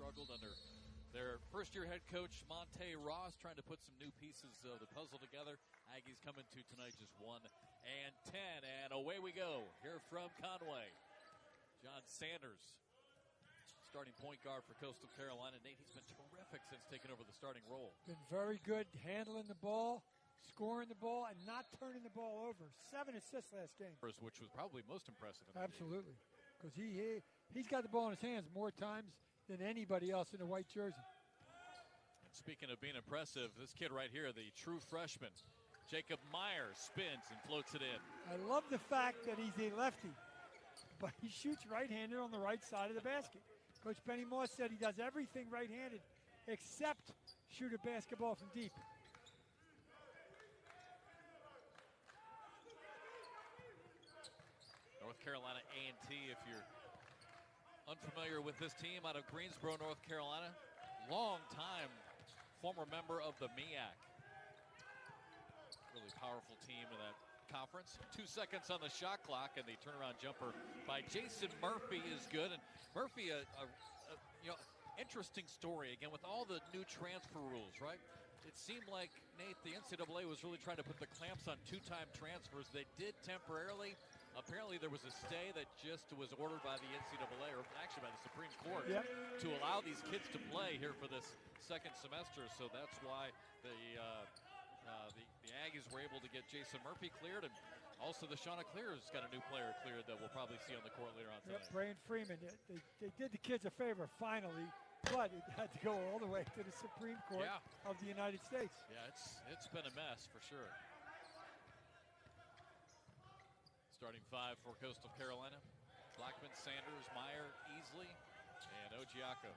struggled under their first-year head coach, Monte Ross, trying to put some new pieces of the puzzle together. Aggies coming to tonight just 1-10, and away we go. Here from Conway, John Sanders, starting point guard for Coastal Carolina. Nate, he's been terrific since taking over the starting role. Been very good handling the ball, scoring the ball, and not turning the ball over. 7 assists last game. Which was probably most impressive. Absolutely, because he's got the ball in his hands more times than anybody else in the white jersey. And speaking of being impressive, this kid right here, the true freshman, Jacob Meyer, spins and floats it in. I love the fact that he's a lefty, but he shoots right-handed on the right side of the basket. Coach Benny Moss said he does everything right-handed except shoot a basketball from deep. North Carolina A&T, if you're unfamiliar with this team, out of Greensboro, North Carolina, long time former member of the MEAC. Really powerful team in that conference. 2 seconds on the shot clock, and the turnaround jumper by Jason Murphy is good. And Murphy, interesting story again with all the new transfer rules, right? It seemed like, Nate, the NCAA was really trying to put the clamps on two-time transfers. They did temporarily. Apparently there was a stay that just was ordered by the NCAA, or actually by the Supreme Court, to allow these kids to play here for this second semester. So that's why the Aggies were able to get Jason Murphy cleared, and also the Chanticleers got a new player cleared that we'll probably see on the court later on tonight. Yep, Brian Freeman. They did the kids a favor finally, but it had to go all the way to the Supreme Court of the United States. Yeah, it's been a mess for sure. Starting five for Coastal Carolina: Blackman, Sanders, Meyer, Easley, and Ojiako.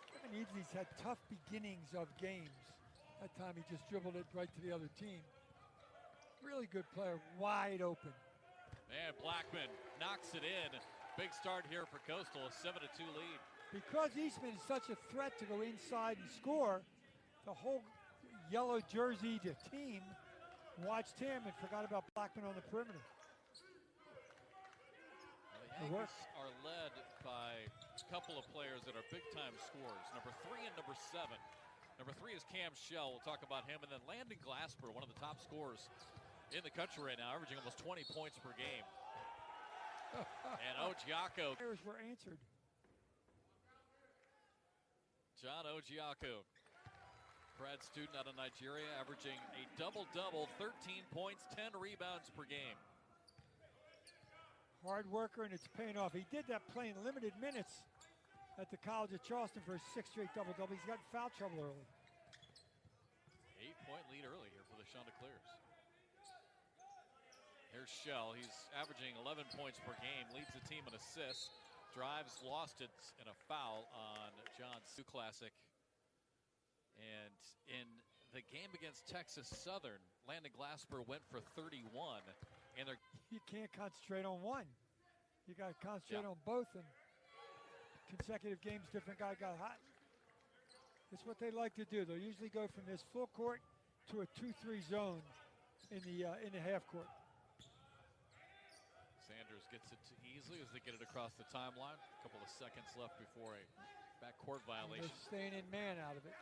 Kevin Easley's had tough beginnings of games. That time he just dribbled it right to the other team. Really good player, wide open. And Blackman knocks it in. Big start here for Coastal, a 7-2 lead. Because Eastman is such a threat to go inside and score, the whole yellow jerseyed team watched him and forgot about Blackman on the perimeter. The Aggies are led by a couple of players that are big-time scorers, number 3 and number 7. Number 3 is Cam Shell. We'll talk about him. And then Landon Glasper, one of the top scorers in the country right now, averaging almost 20 points per game. And Ojiako. Players were answered. John Ojiako, grad student out of Nigeria, averaging a double-double, 13 points, 10 rebounds per game. Hard worker, and it's paying off. He did that playing limited minutes at the College of Charleston for his 6th straight double-double. He's got in foul trouble early. 8-point lead early here for the Chanticleers. Here's Shell. He's averaging 11 points per game, leads the team in assists, drives, lost it, and a foul on John Sioux Classic. And in the game against Texas Southern, Landon Glasper went for 31. And you can't concentrate on one. You got to concentrate on both. And consecutive games, different guy got hot. It's what they like to do. They'll usually go from this full court to a 2-3 zone in the half court. Sanders gets it to Easley as they get it across the timeline. A couple of seconds left before a backcourt violation. They're staying in man out of it.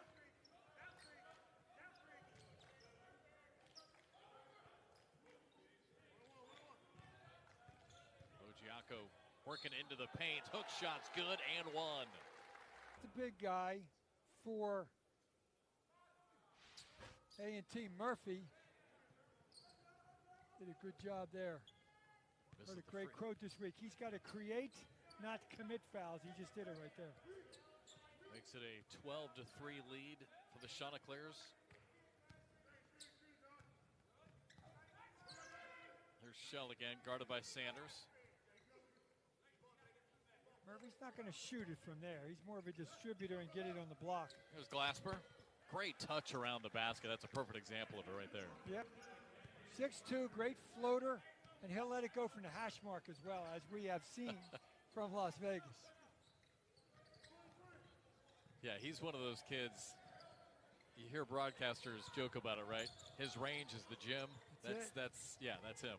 Ojiako working into the paint. Hook shot's good and one. The big guy for A&T, Murphy, did a good job there. Heard a great quote this week. He's got to create, not commit fouls. He just did it right there. Makes it a 12-3 lead for the Chanticleers. There's Shell again, guarded by Sanders. Murphy's not going to shoot it from there. He's more of a distributor and get it on the block. There's Glasper. Great touch around the basket. That's a perfect example of it right there. Yep. 6'2", great floater, and he'll let it go from the hash mark as well, as we have seen from Las Vegas. Yeah, he's one of those kids. You hear broadcasters joke about it, right? His range is the gym. That's him.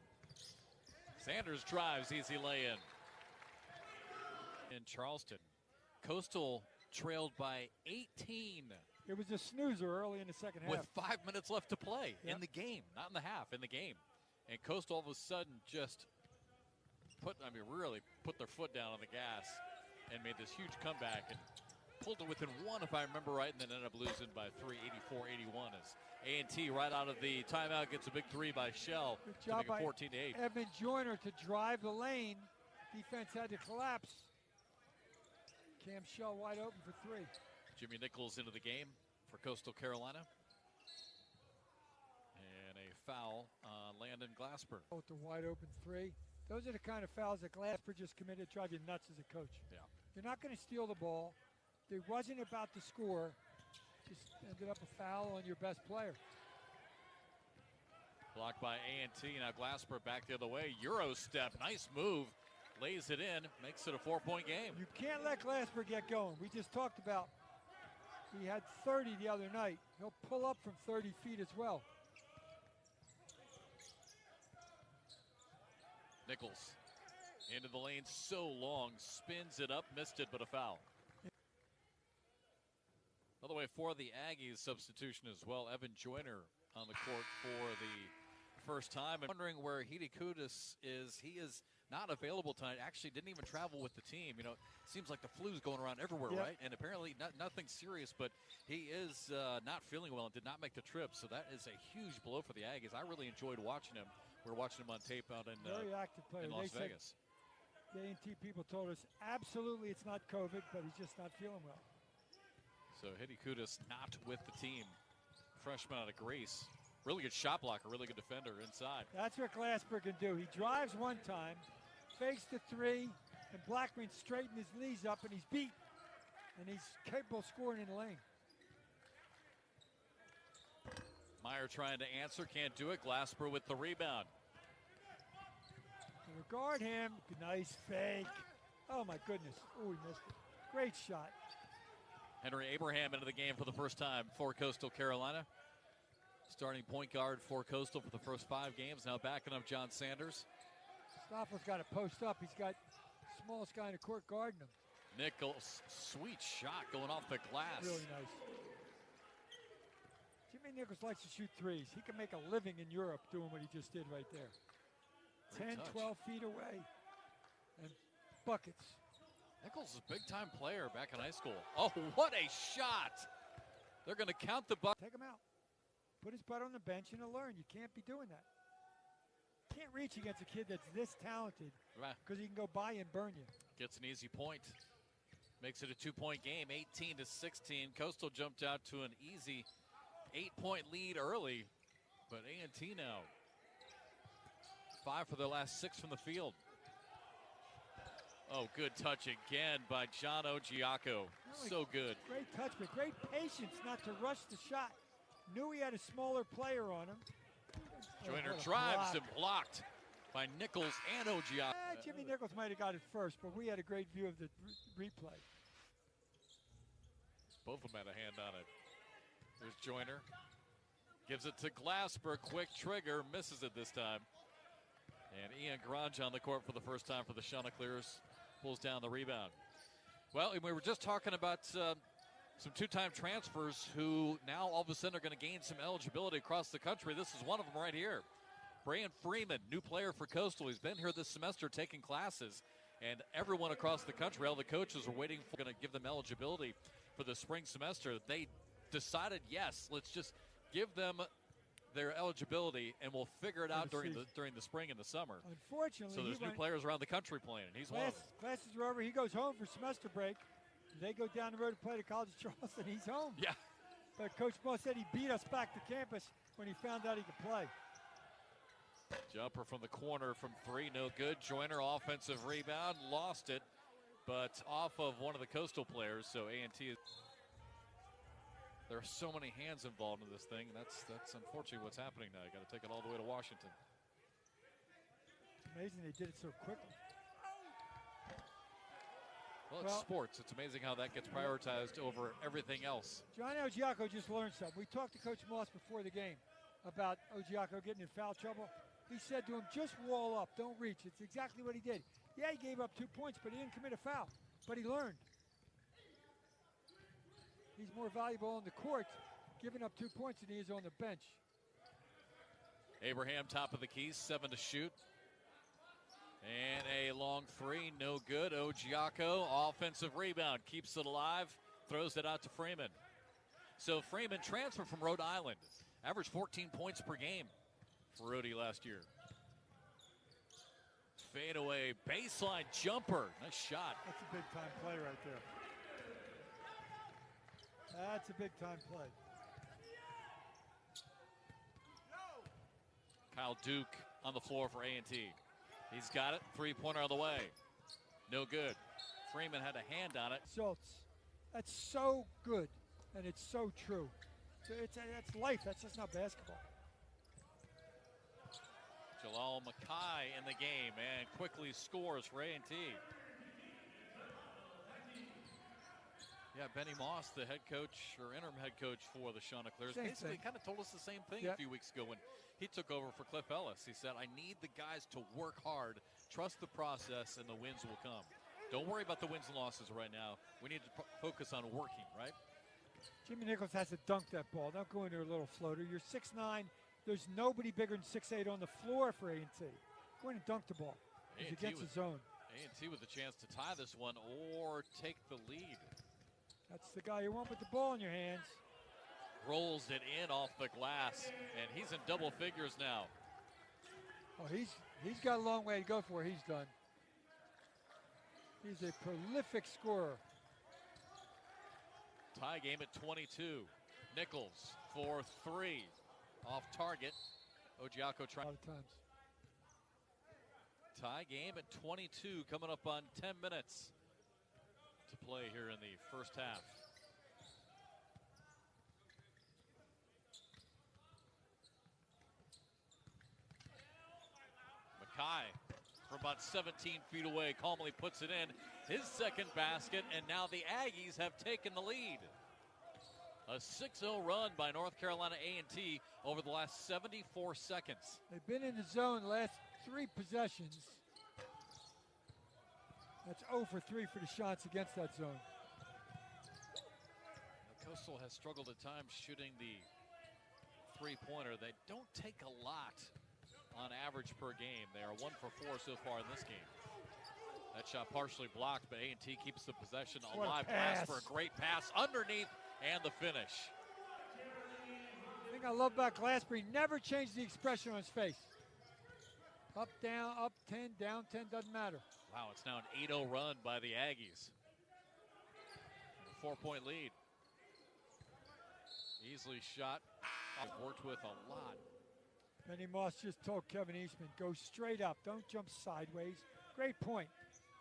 Sanders drives, easy lay-in. in Charleston. Coastal trailed by 18. It was a snoozer early in the second half. With 5 minutes left to play Yep. in the game, not in the half, in the game. And Coastal all of a sudden just really put their foot down on the gas and made this huge comeback and pulled it within one, if I remember right, and then ended up losing by 3, 84-81 as A&T right out of the timeout gets a big three by Shell Good to job make it by 14-8. Evan Joyner to drive the lane. Defense had to collapse. Cam Shell wide open for three. Jimmy Nichols into the game for Coastal Carolina. And a foul on Landon Glasper. With the wide open three. Those are the kind of fouls that Glasper just committed to drive you nuts as a coach. Yeah. You're not going to steal the ball. It wasn't about the score. Just ended up a foul on your best player. Blocked by A&T. Now Glasper back the other way. Euro step. Nice move. Lays it in. Makes it a 4-point game. You can't let Glasper get going. We just talked about he had 30 the other night. He'll pull up from 30 feet as well. Nichols into the lane so long. Spins it up. Missed it, but a foul. By the way, for the Aggies, substitution as well. Evan Joyner on the court for the first time. I'm wondering where Hidikudis is. He is not available tonight. Actually didn't even travel with the team. You know, it seems like the flu's going around everywhere, Yep. right? And apparently nothing serious, but he is not feeling well and did not make the trip. So that is a huge blow for the Aggies. I really enjoyed watching him. We were watching him on tape out in Very active player. Las Vegas. The A&T people told us absolutely it's not COVID, but he's just not feeling well. So Hidikudis not with the team. Freshman out of Grace. Really good shot blocker, really good defender inside. That's what Glasper can do. He drives one time, fakes the three, and Blackman straightened his knees up, and he's beat. And he's capable of scoring in the lane. Meyer trying to answer, can't do it. Glasper with the rebound. Guard him. Nice fake. Oh, my goodness. Oh, he missed it. Great shot. Henry Abraham into the game for the first time for Coastal Carolina. Starting point guard for Coastal for the first 5 games. Now backing up John Sanders. Stoffel's got to post up. He's got the smallest guy in the court guarding him. Nichols, sweet shot going off the glass. Really nice. Jimmy Nichols likes to shoot threes. He can make a living in Europe doing what he just did right there. Great 10, touch. 12 feet away. And buckets. Nichols is a big-time player back in high school. Oh, what a shot! They're going to count the bucket. Take him out. Put his butt on the bench and he'll learn. You can't be doing that. Can't reach against a kid that's this talented because he can go by and burn you. Gets an easy point. Makes it a 2-point game, 18-16. Coastal jumped out to an easy 8-point lead early, but A&T now 5 for their last 6 from the field. Oh, good touch again by John Ojiako. So good. Great touch, but great patience not to rush the shot. Knew he had a smaller player on him. Joyner what a drives block. and blocked by Nichols and Ojiako. Jimmy Nichols might have got it first, but we had a great view of the replay. Both of them had a hand on it. There's Joyner. Gives it to Glasper. Quick trigger. Misses it this time. And Ian Grange on the court for the first time for the Chanticleers. Pulls down the rebound. Well, we were just talking about some 2-time transfers who now all of a sudden are going to gain some eligibility across the country. This is one of them right here. Brian Freeman, new player for Coastal. He's been here this semester taking classes. And everyone across the country, all the coaches are waiting for going to give them eligibility for the spring semester. They decided, yes, let's just give them their eligibility, and we'll figure it out during the spring and the summer. Unfortunately, so there's new players around the country playing, and he's one of them. Classes are over. He goes home for semester break. They go down the road to play the College of Charleston. He's home. Yeah. But Coach Moss said he beat us back to campus when he found out he could play. Jumper from the corner from 3, no good. Joyner offensive rebound, lost it, but off of one of the Coastal players. So A&T is. There are so many hands involved in this thing. That's unfortunately what's happening now. You got to take it all the way to Washington. It's amazing they did it so quickly. Well, it's sports. It's amazing how that gets prioritized over everything else. John Ojiako just learned something. We talked to Coach Moss before the game about Ojiako getting in foul trouble. He said to him, just wall up, don't reach. It's exactly what he did. Yeah, he gave up 2 points, but he didn't commit a foul. but he learned. He's more valuable on the court, giving up 2 points than he is on the bench. Abraham, top of the key, 7 to shoot. And a long three, no good. Ojiako, offensive rebound, keeps it alive, throws it out to Freeman. So Freeman transferred from Rhode Island, averaged 14 points per game for Rudy last year. Fadeaway, baseline jumper, nice shot. That's a big-time play right there. That's a big-time play. Kyle Duke on the floor for A&T. He's got it, three-pointer on the way. No good. Freeman had a hand on it. Schultz, that's so good, and it's so true. That's life, that's just not basketball. Jalal Mackay in the game and quickly scores for A&T. Yeah, Benny Moss, the head coach or interim head coach for the Chanticleers, basically kind of told us the same thing a few weeks ago when he took over for Cliff Ellis. He said, I need the guys to work hard, trust the process, and the wins will come. Don't worry about the wins and losses right now. We need to focus on working, right? Jimmy Nichols has to dunk that ball. Don't go into a little floater. You're 6'9". There's nobody bigger than 6'8" on the floor for A&T. Go in and dunk the ball. It's against the zone. A&T with a chance to tie this one or take the lead. That's the guy you want with the ball in your hands. Rolls it in off the glass, and he's in double figures now. Oh, he's got a long way to go for he's done. He's a prolific scorer. Tie game at 22. Nichols for three. Off target. Ojiako trying. A lot of times. Tie game at 22, coming up on 10 minutes to play here in the first half. Mackay from about 17 feet away calmly puts it in. His second basket, and now the Aggies have taken the lead. A 6-0 run by North Carolina A&T over the last 74 seconds. They've been in the zone the last 3 possessions. That's 0 for 3 for the shots against that zone. Now, Coastal has struggled at times shooting the three-pointer. They don't take a lot on average per game. They are 1 for 4 so far in this game. That shot partially blocked, but A&T keeps the possession alive. Glass for a great pass underneath and the finish. The thing I love about Glasper, he never changed the expression on his face. Up, down, up 10, down 10, doesn't matter. Wow, it's now an 8-0 run by the Aggies. A 4-point lead. Easily shot. I've worked with a lot. Benny Moss just told Kevin Eastman, go straight up, don't jump sideways. Great point.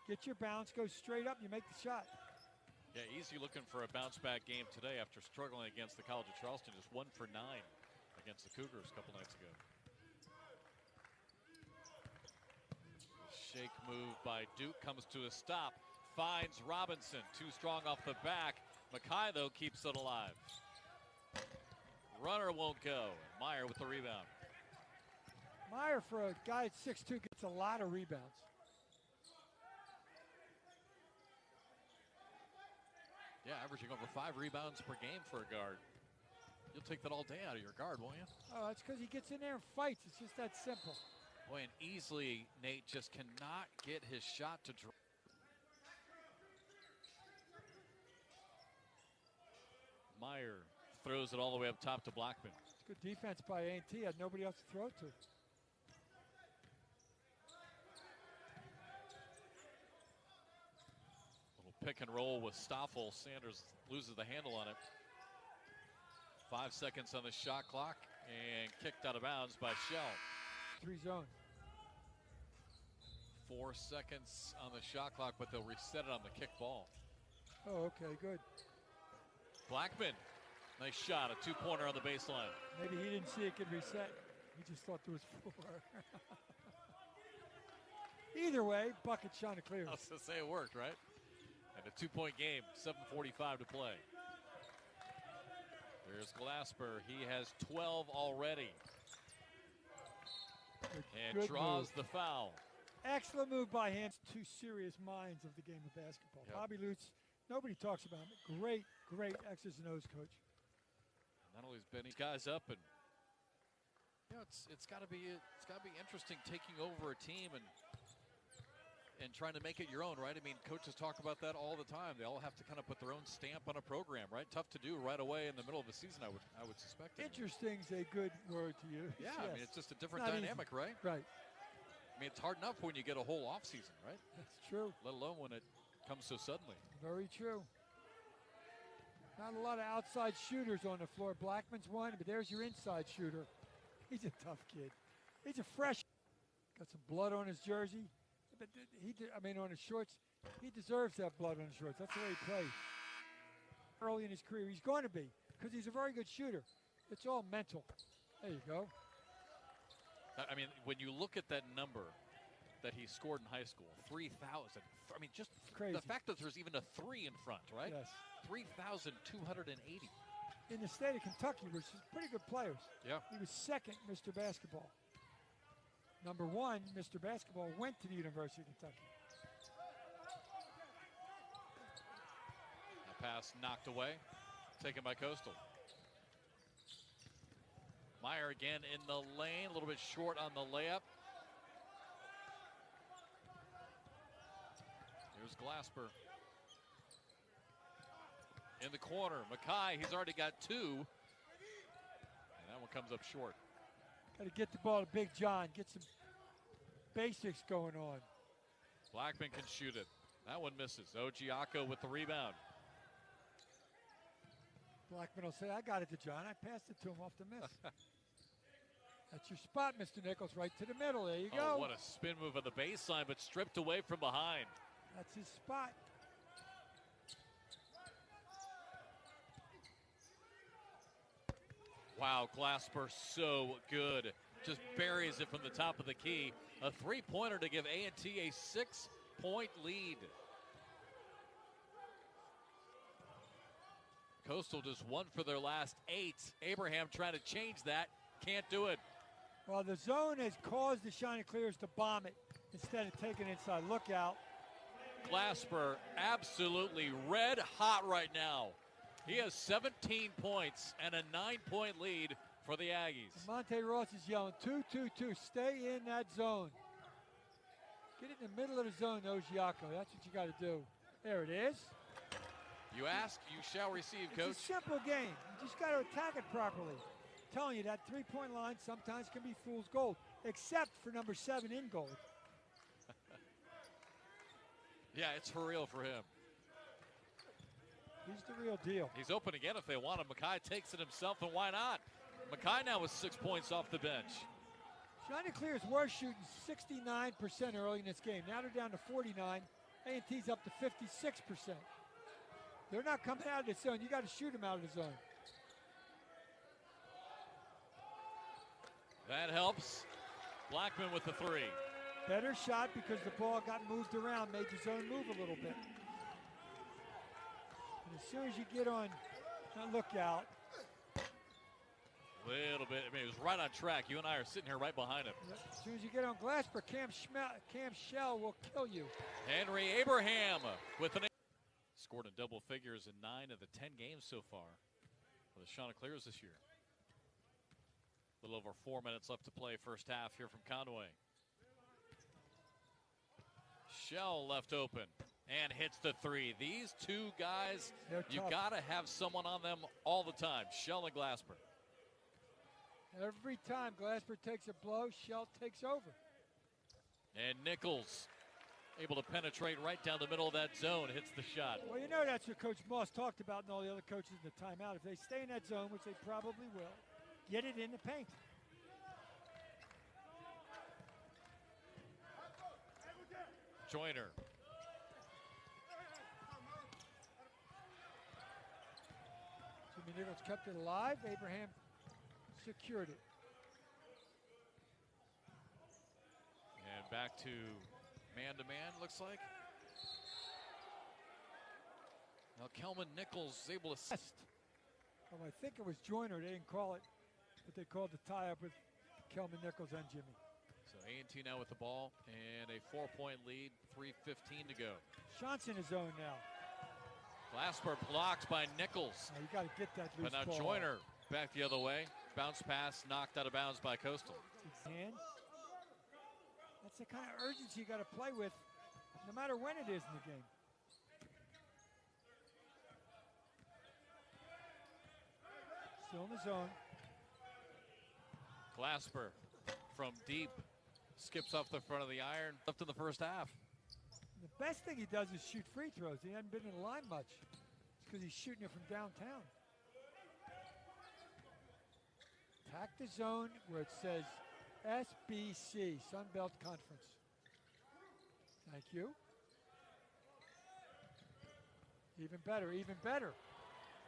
Get your bounce, go straight up, you make the shot. Yeah, Easy looking for a bounce-back game today after struggling against the College of Charleston. Just 1 for 9 against the Cougars a couple nights ago. Shake move by Duke comes to a stop. Finds Robinson, too strong off the back. Mackay, though, keeps it alive. Runner won't go. Meyer with the rebound. Meyer, for a guy at 6'2", gets a lot of rebounds. Yeah, averaging over 5 rebounds per game for a guard. You'll take that all day out of your guard, won't you? Oh, that's because he gets in there and fights. It's just that simple. Boy, and easily, Nate just cannot get his shot to drop. Meyer throws it all the way up top to Blackman. It's good defense by A&T. Had nobody else to throw it to. Pick and roll with Stoffel. Sanders loses the handle on it. 5 seconds on the shot clock and kicked out of bounds by Shell. 3 zone. 4 seconds on the shot clock, but they'll reset it on the kick ball. Oh, okay, good. Blackman, nice shot, a 2-pointer on the baseline. Maybe he didn't see it get reset. He just thought there was 4. Either way, bucket Chanticleers. I was going to say it worked, right? And a 2-point game, 7:45 to play. There's Glasper. He has 12 already. Good draws move. the foul. Excellent move by him. Two serious minds of the game of basketball. Yep. Bobby Lutz, nobody talks about him. Great X's and O's coach. Not only has been these guys up, and it's got to be interesting taking over a team and trying to make it your own, right? I mean, coaches talk about that all the time. They all have to kind of put their own stamp on a program, right? Tough to do right away in the middle of a season, I would suspect. Interesting's a good word to use. Yeah, yes. I mean, it's just a different dynamic, easy. right? Right. I mean, it's hard enough when you get a whole off season, right? That's true. Let alone when it comes so suddenly. Very true. Not a lot of outside shooters on the floor. Blackman's one, but there's your inside shooter. He's a tough kid. He's a fresh. Got some blood on his jersey. But on his shorts. He deserves that blood on his shorts. That's the way he plays. Early in his career, he's going to be, because he's a very good shooter. It's all mental. There you go. I mean, when you look at that number that he scored in high school, 3,000. I mean, just crazy. The fact that there's even a 3 in front, right? Yes. 3,280. In the state of Kentucky, which is pretty good players. Yeah. He was second Mr. Basketball. Number one, Mr. Basketball, went to the University of Kentucky. A pass knocked away, taken by Coastal. Meyer again in the lane, a little bit short on the layup. Here's Glasper. In the corner, Mackay, he's already got 2. And that one comes up short. Got to get the ball to Big John, get some basics going on. Blackman can shoot it. That one misses. Ojiako with the rebound. Blackman will say, I got it to John. I passed it to him off the miss. That's your spot, Mr. Nichols, right to the middle. There you go. Oh, what a spin move on the baseline, but stripped away from behind. That's his spot. Wow, Glasper so good. Just buries it from the top of the key. A three-pointer to give A&T a 6-point lead. Coastal just 1 for their last 8. Abraham trying to change that. Can't do it. Well, the zone has caused the Chanticleers to bomb it instead of taking it inside. Look out. Glasper absolutely red hot right now. He has 17 points and a 9-point lead for the Aggies. Monte Ross is yelling, 2-2-2. Stay in that zone. Get it in the middle of the zone, Ojiako. That's what you got to do. There it is. You ask, you shall receive, Coach. It's a simple game. You just got to attack it properly. I'm telling you, that three-point line sometimes can be fool's gold, except for number 7 in gold. Yeah, it's for real for him. He's the real deal. He's open again if they want him. Mackay takes it himself, and why not? Mackay now with 6 points off the bench. Chanticleers were shooting 69% early in this game. Now they're down to 49. A&T's up to 56%. They're not coming out of the zone. You got to shoot them out of the zone. That helps. Blackman with the 3. Better shot because the ball got moved around, made the zone move a little bit. And as soon as you get on lookout. Little bit. I mean, it was right on track. You and I are sitting here right behind him. Yep. As soon as you get on Glasper, Cam Shell will kill you. Henry Abraham with an scored in double figures in 9 of the 10 games so far for the Chanticleers this year. A little over 4 minutes left to play first half here from Conway. Shell left open and hits the 3. These 2 guys, you got to have someone on them all the time. Shell and Glasper. Every time Glasper takes a blow, Shell takes over. And Nichols able to penetrate right down the middle of that zone, hits the shot. Well, you know that's what Coach Moss talked about and all the other coaches in the timeout. If they stay in that zone, which they probably will, get it in the paint. Joyner. Jimmy Nichols kept it alive. Abraham secured it. And back to man-to-man, looks like. Now Kelman Nichols is able to... Well, I think it was Joyner. They didn't call it, but they called the tie-up with Kelman Nichols and Jimmy. So A&T now with the ball and a 4-point lead, 3:15 to go. Shant's in his zone now. Glasper blocked by Nichols. Oh, you got to get that loose But now ball. Joyner back the other way. Bounce pass knocked out of bounds by Coastal. And that's the kind of urgency you got to play with, no matter when it is in the game. Still in the zone. Glasper from deep skips off the front of the iron. Left in the first half. The best thing he does is shoot free throws. He hasn't been in the line much. It's because he's shooting it from downtown. Attack the zone where it says SBC, Sun Belt Conference. Thank you. Even better, even better.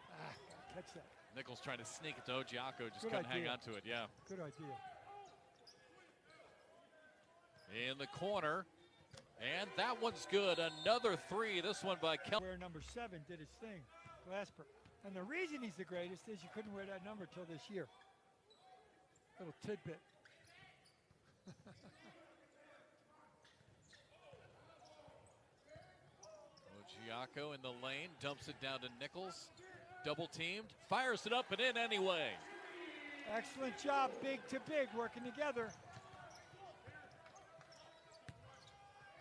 Gotta catch that. Nichols trying to sneak it to Ojiako, just Good couldn't hang idea. on to it, yeah. Good idea. In the corner, and that one's good. Another three, this one by Kel. Where number 7 did his thing, Glasper. And the reason he's the greatest is you couldn't wear that number till this year. Little tidbit. Ojiako in the lane, dumps it down to Nichols. Double teamed, fires it up and in anyway. Excellent job, big to big, working together.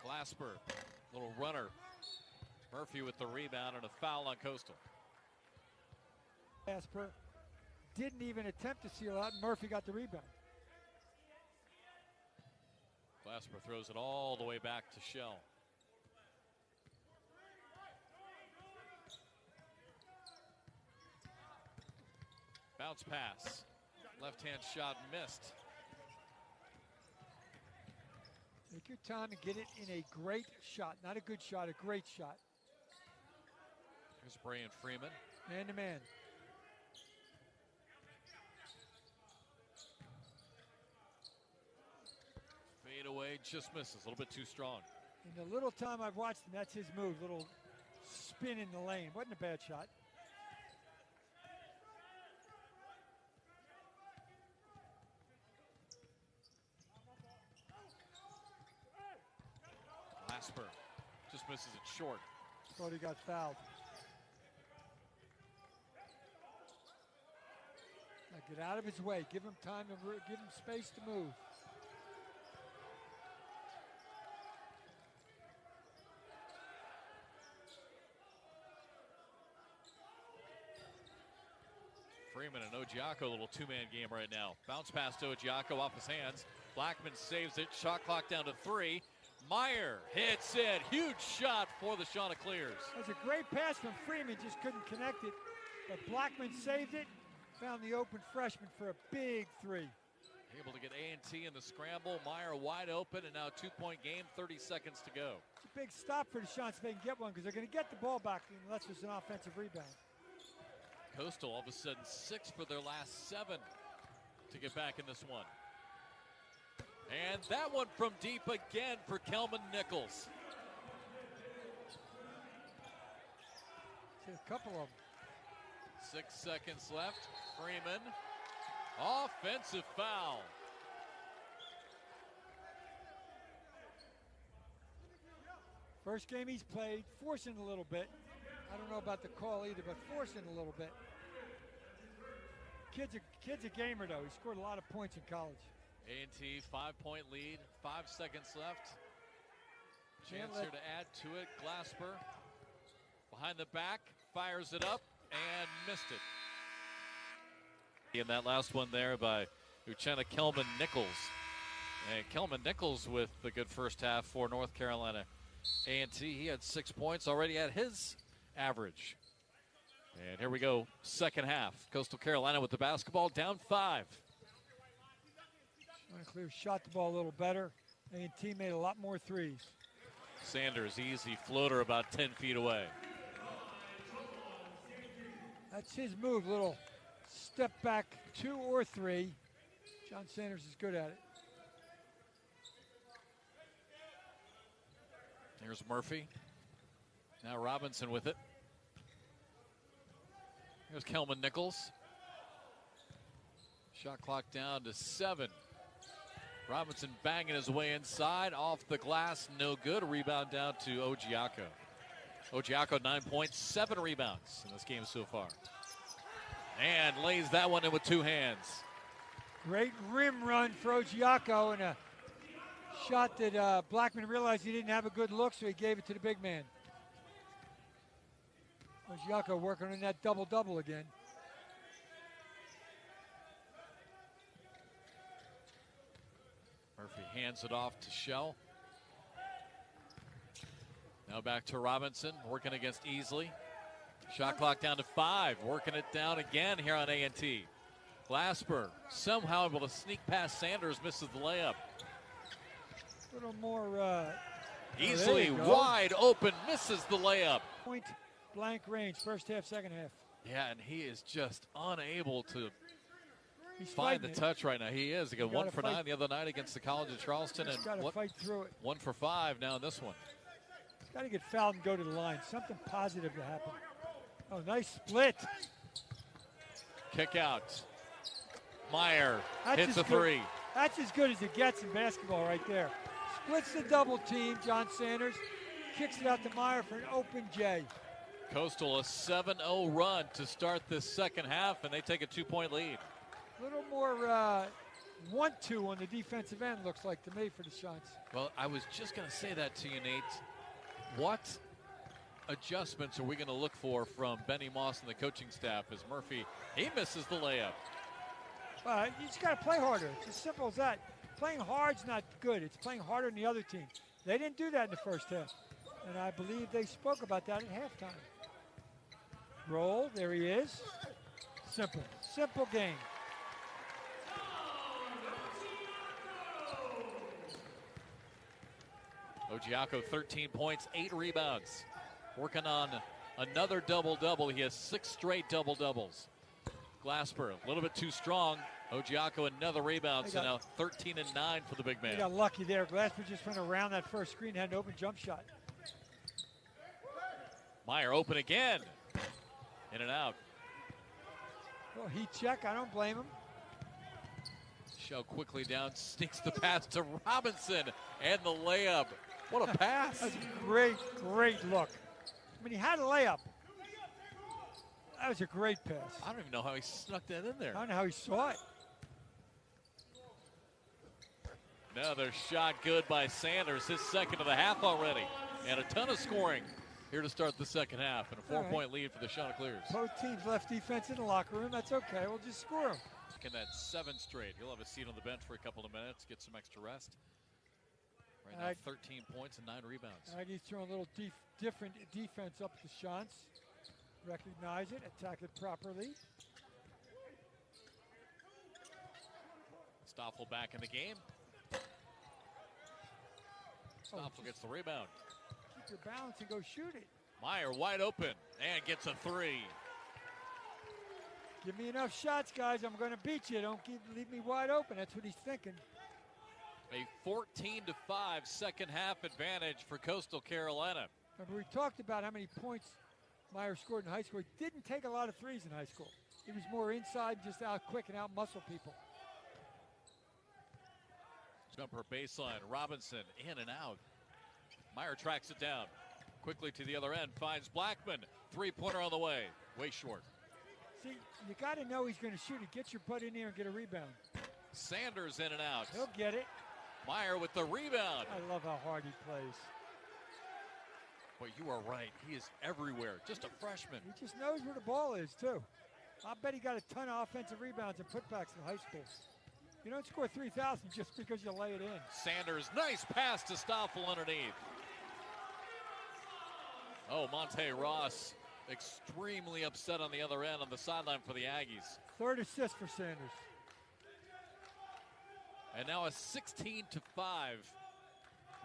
Glasper, little runner. Murphy with the rebound and a foul on Coastal. Glasper didn't even attempt to seal out, and Murphy got the rebound. Glasper throws it all the way back to Shell. Bounce pass. Left-hand shot missed. Take your time and get it in a great shot. Not a good shot, a great shot. Here's Bray and Freeman. Man to man. Fade away, just misses. A little bit too strong. In the little time I've watched him, that's his move. Little spin in the lane. Wasn't a bad shot. Glasper just misses it short. Thought he got fouled. Now get out of his way. Give him time to give him space to move. Freeman and Ojiako, a little two-man game right now. Bounce pass to Ojiako off his hands. Blackman saves it. Shot clock down to 3. Meyer hits it. Huge shot for the Chanticleers. That's a great pass from Freeman, just couldn't connect it. But Blackman saved it, found the open freshman for a big 3. Able to get A&T in the scramble. Meyer wide open, and now a 2-point game, 30 seconds to go. It's a big stop for the Chants if they can get one, because they're going to get the ball back unless there's an offensive rebound. Coastal all of a sudden 6 for their last 7 to get back in this one. And that one from deep again for Kelman Nichols. See a couple of them. 6 seconds left. Freeman, offensive foul. First game he's played, forcing a little bit. I don't know about the call either, but forcing a little bit. Kid's a gamer though. He scored a lot of points in college. A&T 5-point lead, 5 seconds left. Chance let- here to add to it. Glasper behind the back, fires it up and missed it. In that last one there by Uchenna Kelman Nichols. And Kelman Nichols with the good first half for North Carolina A&T. He had 6 points already at his average. And here we go, second half. Coastal Carolina with the basketball, down 5. Chanticleer shot the ball a little better. A&T made a lot more threes. Sanders, easy floater about 10 feet away. That's his move, little step back 2 or 3. John Sanders is good at it. Here's Murphy. Now Robinson with it. Here's Kelman Nichols. Shot clock down to 7. Robinson banging his way inside, off the glass, no good. Rebound down to Ojiako. Ojiako 9 points, 7 rebounds in this game so far. And lays that one in with 2 hands. Great rim run for Ojiako, and a shot that Blackman realized he didn't have a good look, so he gave it to the big man. Ojiako working on that double-double again. Murphy hands it off to Shell. Now back to Robinson, working against Easley. Shot clock down to 5, working it down again here on A&T. Glasper somehow able to sneak past Sanders, misses the layup. A little more Easley wide open, misses the layup. Point blank range, first half, second half. Yeah, and he is just unable to He's find the it. touch right now. He is. He got 1 for 9 fight. the other night against the College of Charleston. He's got to fight through it. 1 for 5 now in this one. He's got to get fouled and go to the line. Something positive to happen. Oh, nice split. Kick out. Meyer That's hits a as good- 3. That's as good as it gets in basketball right there. Splits the double team, John Sanders. Kicks it out to Meyer for an open J. Coastal a 7-0 run to start this second half, and they take a 2-point lead. A little more want-to on the defensive end, looks like to me, for the Shants. Well, I was just going to say that to you, Nate. What adjustments are we going to look for from Benny Moss and the coaching staff as Murphy, he misses the layup. You just got to play harder. It's as simple as that. Playing hard's not good. It's playing harder than the other team. They didn't do that in the first half, and I believe they spoke about that at halftime. Roll, there he is. Simple game. Ojiako 13 points, 8 rebounds. Working on another double-double. He has 6 straight double-doubles. Glasper a little bit too strong. Ojiako another rebound, so now 13 and 9 for the big man. He got lucky there. Glasper just went around that first screen, had an open jump shot. Meyer open again. In and out. Well, heat check. I don't blame him. Shell quickly down, sneaks the pass to Robinson, and the layup. What a pass. That's a great look. I mean, he had a layup. That was a great pass. I don't even know how he snuck that in there. I don't know how he saw it. Another shot good by Sanders, his second of the half already. And a ton of scoring here to start the second half. And a 4-point lead for the Chanticleers. Both teams left defense in the locker room. That's okay. We'll just score them. In that 7 straight. He'll have a seat on the bench for a couple of minutes, get some extra rest. Right now, 13 points and 9 rebounds. Aggies throwing a little different defense up the Shants. Recognize it, attack it properly. Stoffel back in the game. Stoffel gets the rebound. Keep your balance and go shoot it. Meyer wide open and gets a 3. Give me enough shots, guys. I'm going to beat you. Don't leave me wide open. That's what he's thinking. A 14-5 second half advantage for Coastal Carolina. Remember, we talked about how many points Meyer scored in high school. He didn't take a lot of threes in high school. He was more inside, just out quick and out muscle people. Jumper baseline, Robinson in and out. Meyer tracks it down. Quickly to the other end, finds Blackman. 3-pointer on the way, way short. See, you got to know he's going to shoot it. Get your butt in there and get a rebound. Sanders in and out. He'll get it. Meyer with the rebound. I love how hard he plays. But you are right. He is everywhere. Just a freshman. He just knows where the ball is, too. I bet he got a ton of offensive rebounds and putbacks in high school. You don't score 3,000 just because you lay it in. Sanders, nice pass to Stoffel underneath. Oh, Monte Ross extremely upset on the other end on the sideline for the Aggies. Third assist for Sanders. And now a 16-5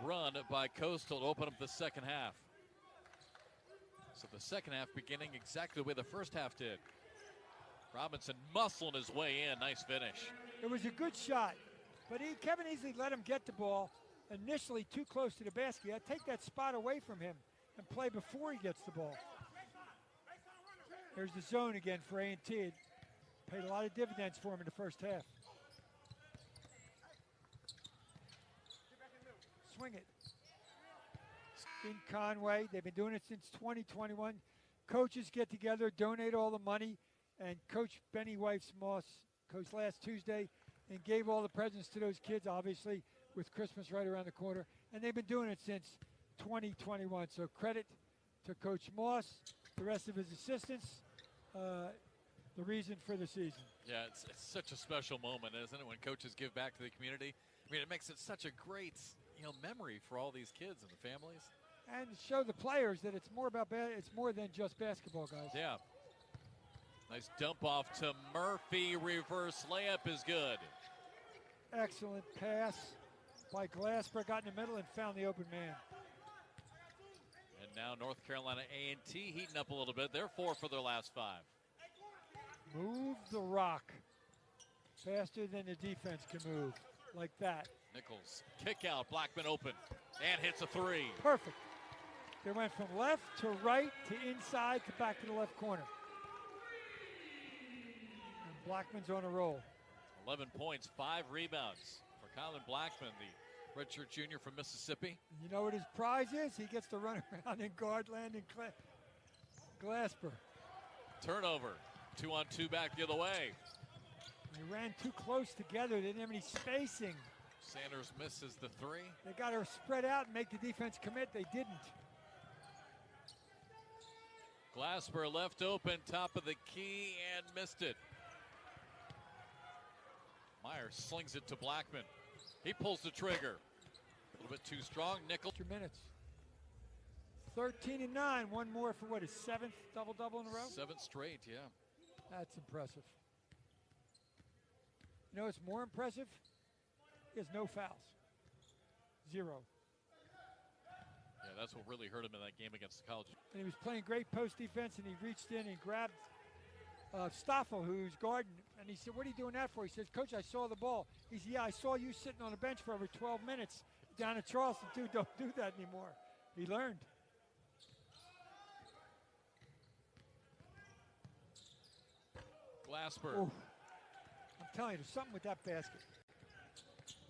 run by Coastal to open up the second half. So the second half beginning exactly the way the first half did. Robinson muscling his way in. Nice finish. It was a good shot, but Kevin Easley let him get the ball initially too close to the basket. I'd take that spot away from him and play before he gets the ball. There's the zone again for A&T. It paid a lot of dividends for him in the first half. swing it. In Conway, they've been doing it since 2021. Coaches get together, donate all the money, and Coach Benny Wifes-Moss coached last Tuesday and gave all the presents to those kids, obviously, with Christmas right around the corner. And they've been doing it since 2021. So credit to Coach Moss, the rest of his assistants, the reason for the season. Yeah, it's such a special moment, isn't it, when coaches give back to the community? I mean, it makes it such a great, memory for all these kids and the families. And show the players that it's more about it's more than just basketball, guys. Yeah. Nice dump off to Murphy. Reverse layup is good. Excellent pass by Glasper. Got in the middle and found the open man. And now North Carolina A&T heating up a little bit. They're 4 for their last 5. Move the rock faster than the defense can move, like that. Nichols kick out. Blackman open and hits a 3. Perfect. They went from left to right to inside to back to the left corner. And Blackman's on a roll. 11 points, 5 rebounds for Colin Blackman, the redshirt junior from Mississippi. You know what his prize is? He gets to run around in guard land and Glasper. Turnover. 2-on-2 back the other way. They ran too close together. They didn't have any spacing. Sanders misses the 3. They got to spread out and make the defense commit. They didn't. Glasper left open, top of the key, and missed it. Meyer slings it to Blackman. He pulls the trigger. A little bit too strong. Nichols. Minutes. 13 and 9. One more for what, his 7th double-double in a row? 7 straight, yeah. That's impressive. You know what's more impressive? He has no fouls. 0. Yeah, that's what really hurt him in that game against the college. And he was playing great post defense, and he reached in and grabbed Stoffel, who's guarding, and he said, "What are you doing that for?" He says, "Coach, I saw the ball." He said, "Yeah, I saw you sitting on the bench for over 12 minutes down at Charleston, too. Don't do that anymore." He learned. Glasper. Ooh. I'm telling you, there's something with that basket.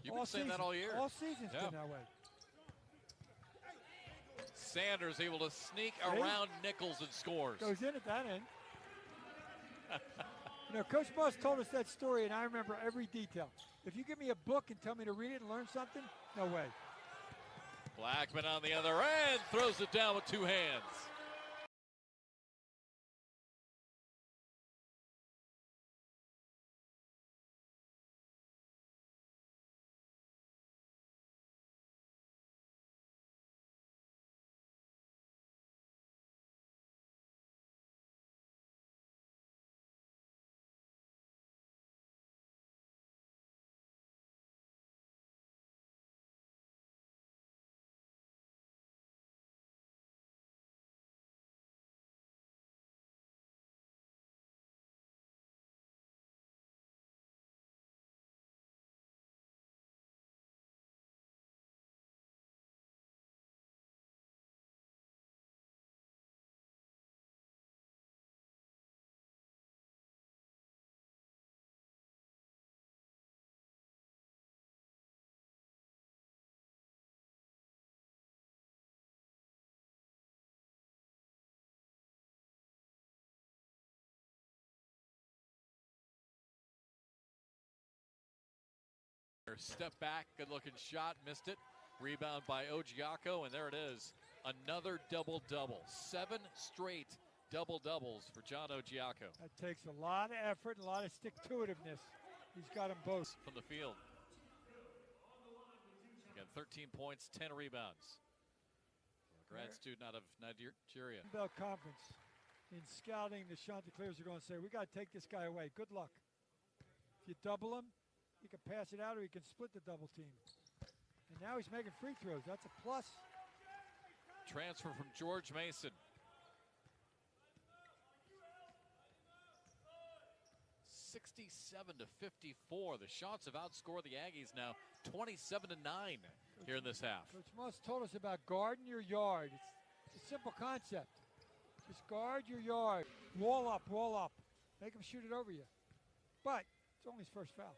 You've been saying that all year. All season's been that way. Sanders able to sneak around Nichols and scores. Goes in at that end. You know, Coach Moss told us that story, and I remember every detail. If you give me a book and tell me to read it and learn something, no way. Blackman on the other end throws it down with 2 hands. Step back, good looking shot, missed it. Rebound by Ojiako, and there it is. Another double-double. 7 straight double-doubles for John Ojiako. That takes a lot of effort and a lot of stick-to-itiveness. He's got them both. From the field. Again, 13 points, 10 rebounds. A grad student out of Nigeria. Bell Conference. In scouting, the Chanticleers are going to say, we got to take this guy away. Good luck. If you double him, he can pass it out or he can split the double team. And now he's making free throws. That's a plus. Transfer from George Mason. 67-54. The Shots have outscored the Aggies now 27-9 here in this half. Coach Moss told us about guarding your yard. It's a simple concept. Just guard your yard. Wall up, wall up. Make him shoot it over you. But it's only his first foul.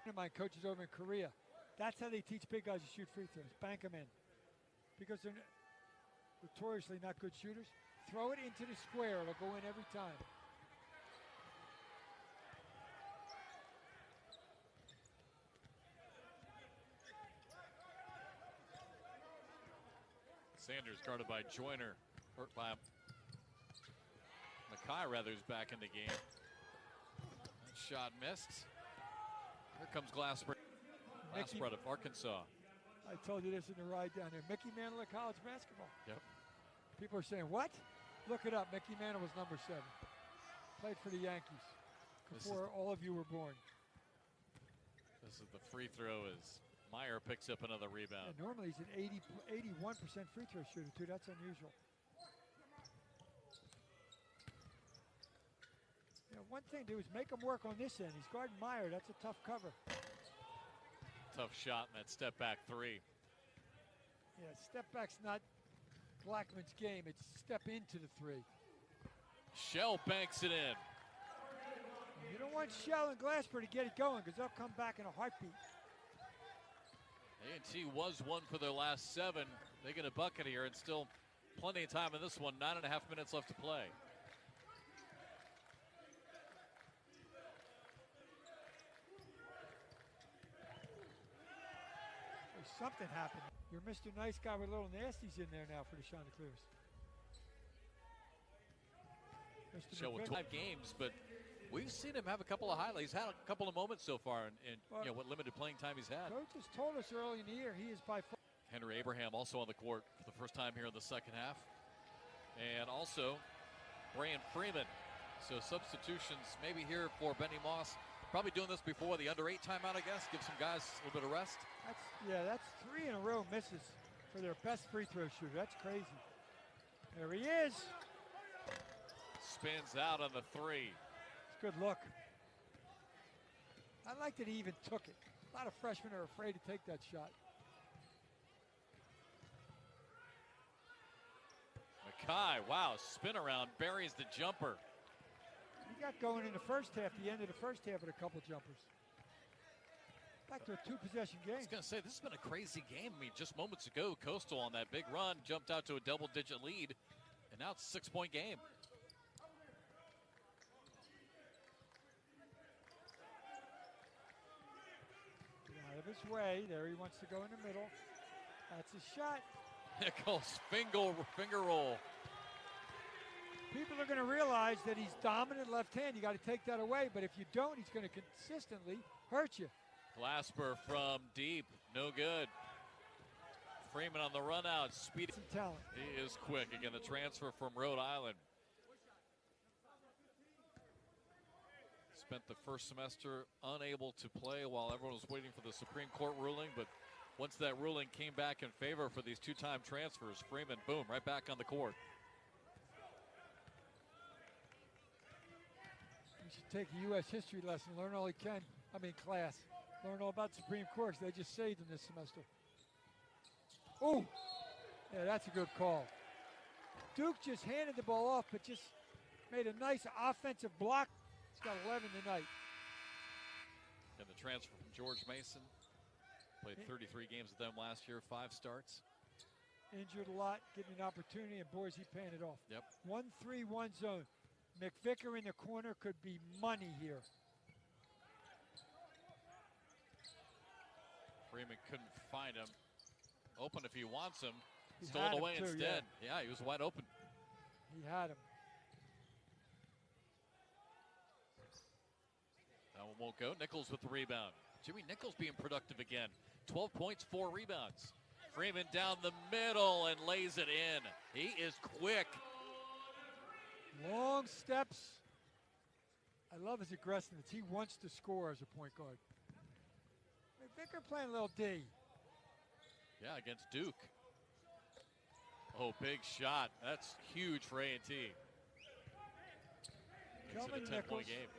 One of my coaches over in Korea, That's how they teach big guys to shoot free throws. Bank them in. Because they're notoriously not good shooters. Throw it into the square. It'll go in every time. Sanders guarded by Joyner. Hurt by Mackay, rather, is back in the game. That shot missed. Here comes Glassborough of Arkansas. I told you this in the ride down there. Mickey Mantle of college basketball. Yep. People are saying, what? Look it up. Mickey Mantle was number 7. Played for the Yankees before all of you were born. This is the free throw as Meyer picks up another rebound. Yeah, normally he's an 81% free throw shooter, too. That's unusual. You know, one thing to do is make him work on this end. He's guarding Meyer. That's a tough cover. Tough shot in that step back 3. Yeah, step back's not Blackman's game. It's step into the 3. Shell banks it in. You don't want Shell and Glasper to get it going because they'll come back in a heartbeat. A&T was 1 for their last 7. They get a bucket here and still plenty of time in this one. 9.5 minutes left to play. Something happened. You're Mr. Nice Guy with little nasties in there now for the Chanticleers. Show with 5 games, but we've seen him have a couple of highlights. He's had a couple of moments so far in you know, what limited playing time he's had. Coach has told us early in the year he is by far. Henry Abraham also on the court for the first time here in the second half. And also Brian Freeman. So substitutions maybe here for Benny Moss. Probably doing this before the under-8 timeout, I guess. Give some guys a little bit of rest. That's 3 in a row misses for their best free throw shooter. That's crazy. There he is. Spins out on the 3. It's a good look. I like that he even took it. A lot of freshmen are afraid to take that shot. Mackay, wow, spin around, buries the jumper. He got going in the first half, the end of the first half with a couple jumpers. Back to a 2-possession game. I was going to say, this has been a crazy game. I mean, just moments ago, Coastal on that big run jumped out to a double-digit lead, and now it's a 6-point game. Get out of his way. There he wants to go in the middle. That's a shot. Nichols, finger roll. People are going to realize that he's dominant left hand. You got to take that away, but if you don't, he's going to consistently hurt you. Glasper from deep, no good. Freeman on the run out, speed. Some talent. He is quick. Again, the transfer from Rhode Island. Spent the first semester unable to play while everyone was waiting for the Supreme Court ruling, but once that ruling came back in favor for these 2-time transfers, Freeman, boom, right back on the court. You should take a U.S. history lesson, learn all he can. Class. Learn all about Supreme Courts. They just saved him this semester. Oh, yeah, that's a good call. Duke just handed the ball off, but just made a nice offensive block. He's got 11 tonight. And the transfer from George Mason. Played 33 games with them last year, 5 starts. Injured a lot, getting an opportunity, and boys, he paying it off. Yep. 1-3-1 zone. McVicker in the corner could be money here. Freeman couldn't find him. Open if he wants him. He Stole it away too, instead. Yeah, he was wide open. He had him. That one won't go. Nichols with the rebound. Jimmy Nichols being productive again. 12 points, 4 rebounds. Freeman down the middle and lays it in. He is quick. Long steps. I love his aggressiveness. He wants to score as a point guard. McVicker playing a little D. Yeah, against Duke. Oh, big shot. That's huge for A&T. Kelvin Makes it a 10-point game.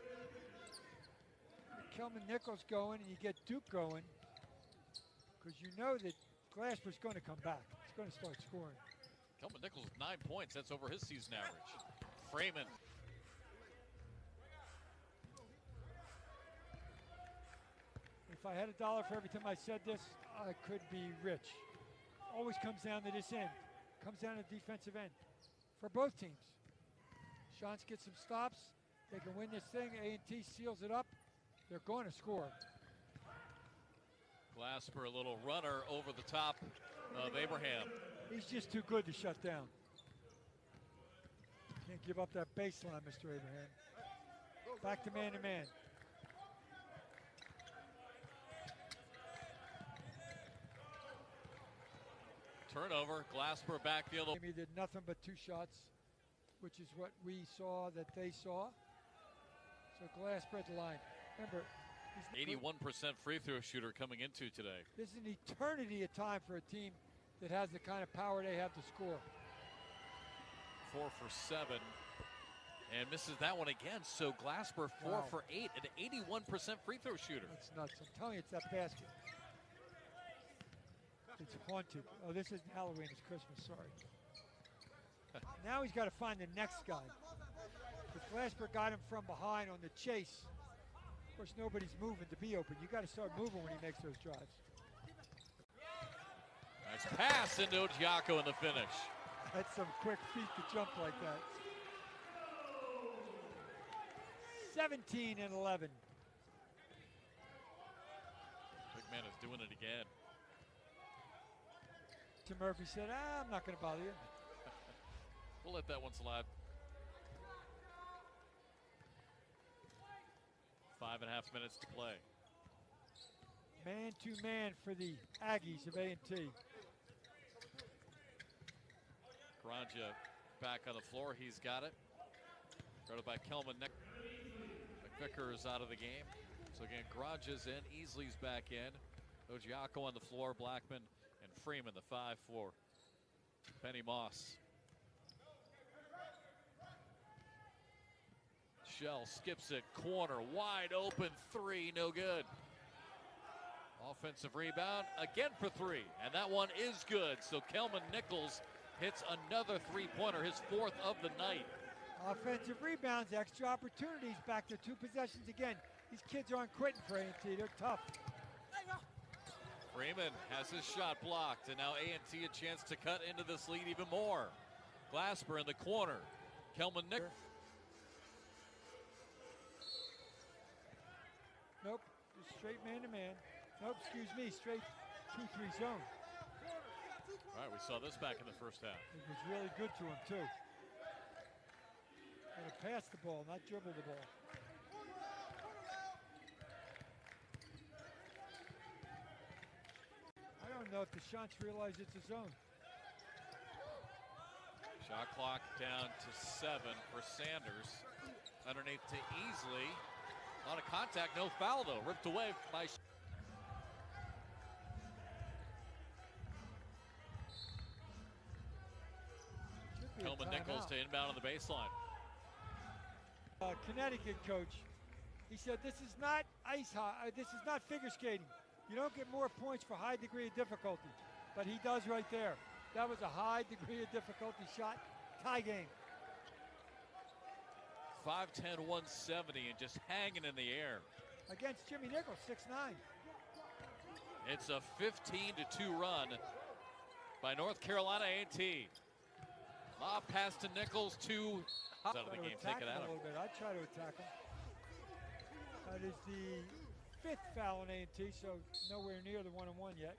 Kelvin Nichols going, and you get Duke going, because you know that Glasper's going to come back. He's going to start scoring. Kelvin Nichols with 9 points. That's over his season average. Freeman. If I had $1 for every time I said this, I could be rich. Always comes down to this end. Comes down to the defensive end for both teams. Shants get some stops. They can win this thing. A&T seals it up. They're going to score. Glasper, a little runner over the top of Abraham. He's just too good to shut down. Can't give up that baseline, Mr. Abraham. Back to man-to-man. Turnover, Glasper backfield. He did nothing but 2 shots, which is what we saw that they saw. So Glasper at the line. Remember, 81% free throw shooter coming into today. This is an eternity of time for a team that has the kind of power they have to score. 4 for 7. And misses that one again. So Glasper 4 for 8, an 81% free throw shooter. That's nuts. I'm telling you, it's that basket. It's haunted. Oh, this isn't Halloween, it's Christmas, sorry. Now he's got to find the next guy. Because Glasper got him from behind on the chase. Of course, nobody's moving to be open. You got to start moving when he makes those drives. Nice pass into Ojiako in the finish. That's some quick feet to jump like that. 17 and 11. Big man is doing it again. Tim Murphy said, I'm not going to bother you. We'll let that one slide. 5.5 minutes to play. Man-to-man for the Aggies of A&T. Granja back on the floor. He's got it. Guarded by Kelman. McVicker is out of the game. So again, Granja's in. Easley's back in. Ojiako on the floor. Blackman and Freeman, the 5 for Benny Moss. Shell skips it. Corner. Wide open 3. No good. Offensive rebound again for 3. And that one is good. So Kelman Nichols hits another 3-pointer, his 4th of the night. Offensive rebounds, extra opportunities, back to 2 possessions again. These kids aren't quitting for A&T, they're tough. Freeman has his shot blocked, and now A&T a chance to cut into this lead even more. Glasper in the corner. Kelman Nichols. Nope, just straight man-to-man. Nope, excuse me, straight 2-3 zone. All right, we saw this back in the first half. It was really good to him, too. And to pass the ball, not dribble the ball. I don't know if the Shants realize it's a zone. Shot clock down to 7 for Sanders. Underneath to Easley. A lot of contact, no foul though. Ripped away by Kelman Nichols to inbound on the baseline. Connecticut coach, he said this is not this is not figure skating. You don't get more points for high degree of difficulty, but he does right there. That was a high degree of difficulty shot, tie game. 5'10", 170, and just hanging in the air. Against Jimmy Nichols, 6'9". It's a 15-2 run by North Carolina A&T. Lob pass to Nichols, 2 out of the game, take it out of him. I'd try to attack him. That is the 5th foul on A&T, so nowhere near the 1-on-1 yet.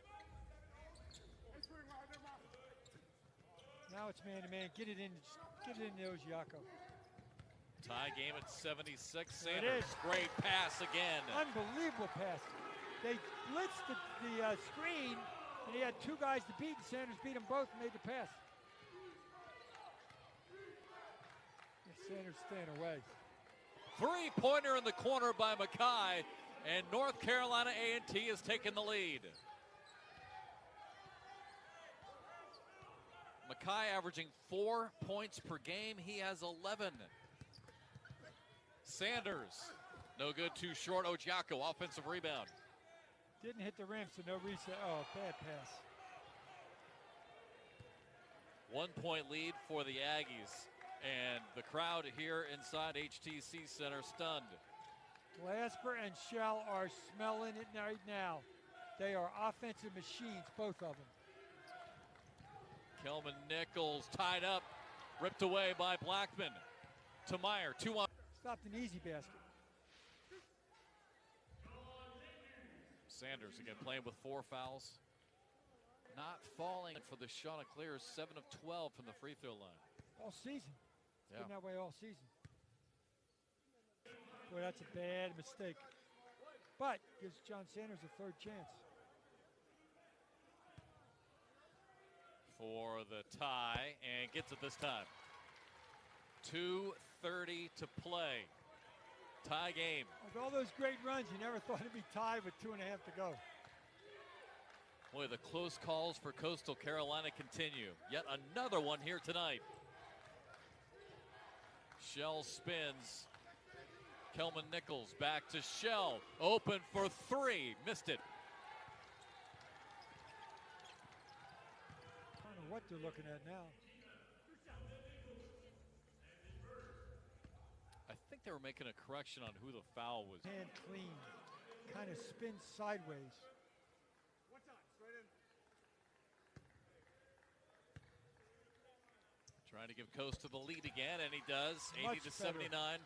Now it's man-to-man. Get it in Ojiako. Tie game at 76. Sanders, great pass again. Unbelievable pass. They blitzed the screen, and he had 2 guys to beat, and Sanders beat them both and made the pass. Sanders staying away. 3-pointer in the corner by Mackay, and North Carolina A&T has taken the lead. Mackay averaging 4 points per game. He has 11. Sanders, no good, too short. Ojiako, offensive rebound. Didn't hit the rim, so no reset. Oh, bad pass. 1-point lead for the Aggies. And the crowd here inside HTC Center stunned. Glasper and Shell are smelling it right now. They are offensive machines, both of them. Kelman Nichols tied up, ripped away by Blackman. To Meyer, 2 on. Stopped an easy basket. Sanders again playing with 4 fouls. Not falling for the Chanticleers, 7 of 12 from the free throw line. All season. It's Yeah. been that way all season. Boy, that's a bad mistake. But gives John Sanders a third chance. For the tie, and gets it this time. 2:30 to play. Tie game. With all those great runs, you never thought it'd be tied with 2.5 to go. Boy, the close calls for Coastal Carolina continue. Yet another one here tonight. Shell spins. Kelman Nichols back to Shell. Open for 3. Missed it. I don't know what they're looking at now. I think they were making a correction on who the foul was. Hand clean. Kind of spins sideways. Trying to give Coastal the lead again, and he does. Much 80 to 79.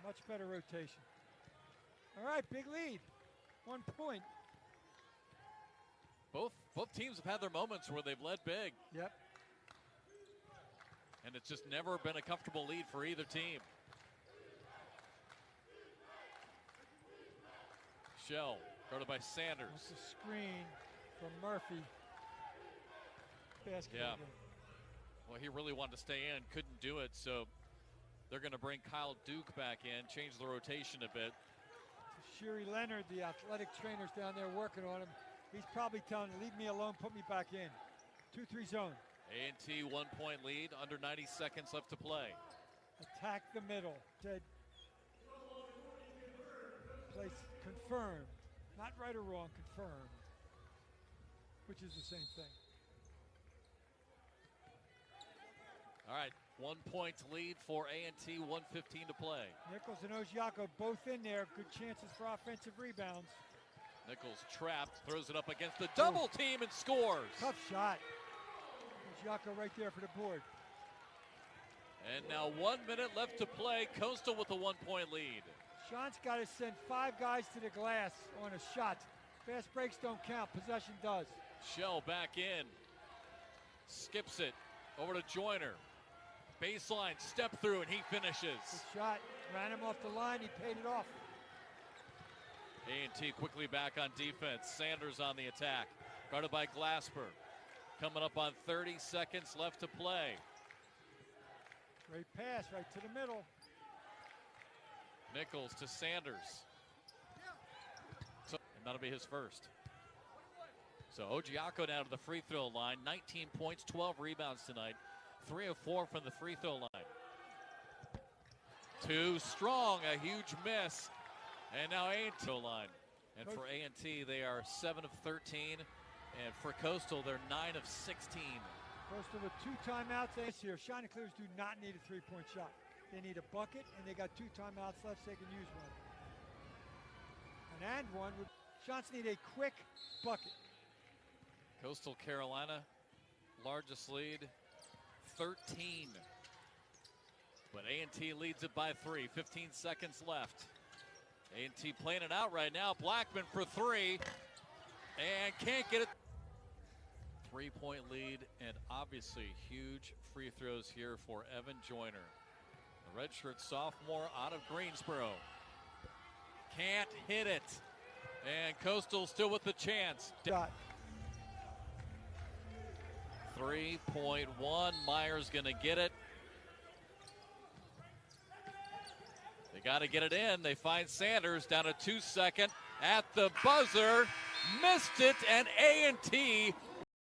Much better rotation. All right, big lead. 1 point. Both teams have had their moments where they've led big. Yep. And it's just never been a comfortable lead for either team. Shell, guarded by Sanders. That's a screen from Murphy. Basketball Yeah. game. Well, he really wanted to stay in, couldn't do it, so they're going to bring Kyle Duke back in, change the rotation a bit. Sherry Leonard, the athletic trainer's down there working on him. He's probably telling him, leave me alone, put me back in. 2-3 zone. A&T 1 point lead, under 90 seconds left to play. Attack the middle. Said, place confirmed. Not right or wrong, confirmed. Which is the same thing. All right, 1 point lead for A&T, 1:15 to play. Nichols and Ojiako both in there. Good chances for offensive rebounds. Nichols trapped, throws it up against the double team and scores. Tough shot. Ojiako right there for the board. And now 1 minute left to play. Coastal with a 1 point lead. Sean's got to send 5 guys to the glass on a shot. Fast breaks don't count. Possession does. Shell back in. Skips it over to Joyner. Baseline, step through, and he finishes. Good shot. Ran him off the line. He paid it off. A&T quickly back on defense. Sanders on the attack. Guarded by Glasper. Coming up on 30 seconds left to play. Great pass right to the middle. Nichols to Sanders. And that'll be his first. So Ojiako down to the free throw line. 19 points, 12 rebounds tonight. 3 of 4 from the free throw line. Too strong, a huge miss. And now A&T line. And for A&T, they are 7 of 13. And for Coastal, they're 9 of 16. Coastal with 2 timeouts this year. Chanticleers do not need a 3-point shot. They need a bucket, and they got 2 timeouts left, so they can use one. And one. Shots need a quick bucket. Coastal Carolina, largest lead, 13. But A&T leads it by 3. 15 seconds left. A&T playing it out right now. Blackman for 3. And can't get it. 3-point lead, and obviously huge free throws here for Evan Joyner. The redshirt sophomore out of Greensboro. Can't hit it. And Coastal still with the chance. Shot. 3.1. Meyer's going to get it. They got to get it in. They find Sanders down to 2 seconds at the buzzer. Missed it, and A&T